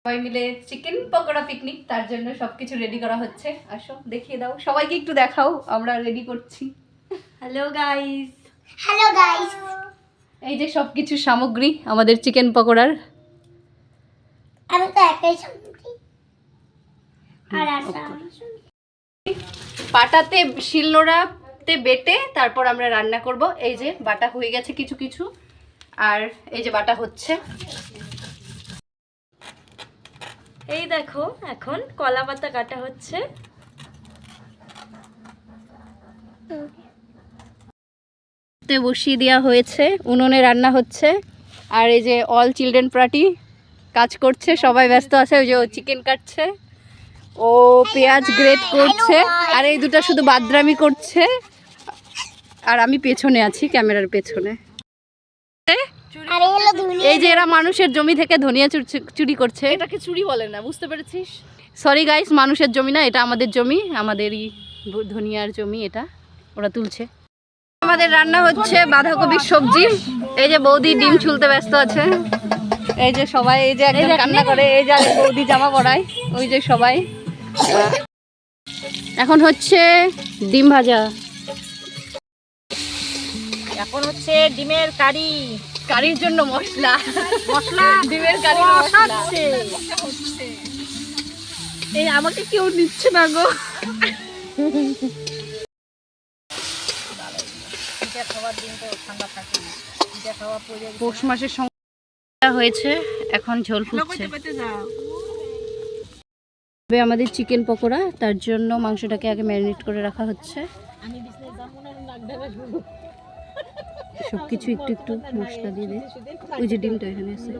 সবাই মিলে chicken pakora picnic, তার জন্য সবকিছু রেডি করা হচ্ছে। আসো দেখিয়ে দাও, সবাইকে একটু দেখাও আমরা রেডি করছি। Hello guys. হ্যালো গাইস, এই যে সবকিছু সামগ্রী আমাদের চিকেন পকোড়ার। আমি তো একাই সামগ্রী আর আটা পাটাতে শিলনোড়াতে বেটে তারপর আমরা রান্না করব। এই যে বাটা হয়ে গেছে কিছু কিছু, আর এই যে বাটা হচ্ছে। এই দেখো এখন কলা পাতা কাটা হচ্ছে। বসিয়ে দেওয়া হয়েছে, উনুনে রান্না হচ্ছে। আর এই যে অল চিলড্রেন পার্টি কাজ করছে, সবাই ব্যস্ত আছে। ওই যে ও চিকেন কাটছে, ও পেঁয়াজ গ্রেট করছে, আর এই দুটো শুধু বাদরামি করছে। আর আমি পেছনে আছি, ক্যামেরার পেছনে। আর এই হলো ধুনি। এই যে এরা মানুষের জমি থেকে ধনিয়া চুরি করছে। এটাকে চুরি বলে না, বুঝতে পেরেছিস? সরি গাইস, মানুষের জমি না, এটা আমাদের জমি, আমাদেরই ধনিয়ার জমি। এটা ওরা তুলছে। আমাদের রান্না হচ্ছে বাঁধাকপির সবজি। এই যে বৌদি ডিম ছুলতে ব্যস্ত আছে। এই যে সবাই, এই যে একজন কান্না করে, এই যে বৌদি জামা পরায়, ওই যে সবাই। এখন হচ্ছে ডিম ভাজা, এখন হচ্ছে ডিমের কারি। কারির জন্য মশলা মশলা ডিমের কারি মশলা। এই আমাকে কেউ নিচ্ছে না গো। পৌষ মাসের সঙ্গে হয়েছে, এখন ঝোল ফুটছে। আমাদের চিকেন পকোড়া, তার জন্য মাংসটাকে আগে ম্যারিনেট করে রাখা হচ্ছে। সবকিছু একটু একটু মশলা দিয়ে দে। ওই যে ডিমটা এখানে আছে।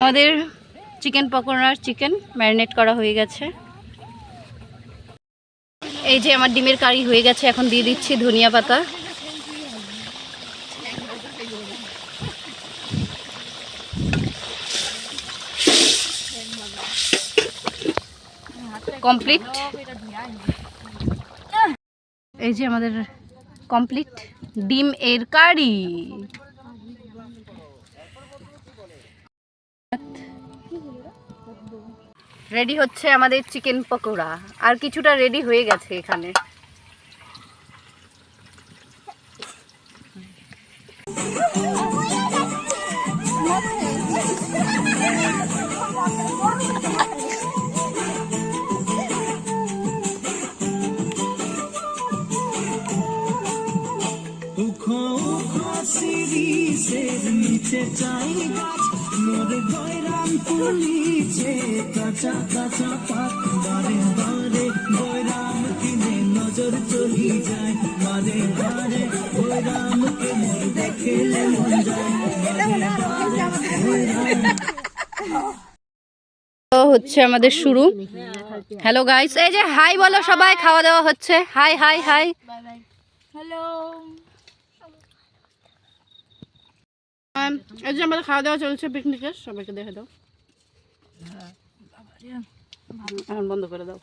আমাদের চিকেন পকোড়ার চিকেন ম্যারিনেট করা হয়ে গেছে। এই যে আমার ডিমের কারি হয়ে গেছে, এখন দিয়ে দিচ্ছি ধনিয়া পাতা। কমপ্লিট। এই যে আমাদের কমপ্লিট ডিম এর কারি। রেডি হচ্ছে আমাদের চিকেন পকোড়া, আর কিছুটা রেডি হয়ে গেছে এখানে। হচ্ছে আমাদের শুরু। হ্যালো গাইস, এই যে হাই বলো সবাই, খাওয়া দাওয়া হচ্ছে। High high high. হ্যালো। এই যে আমাদের খাওয়া দাওয়া চলছে পিকনিকের, সবাইকে দেখে দাও। এখন বন্ধ করে দাও।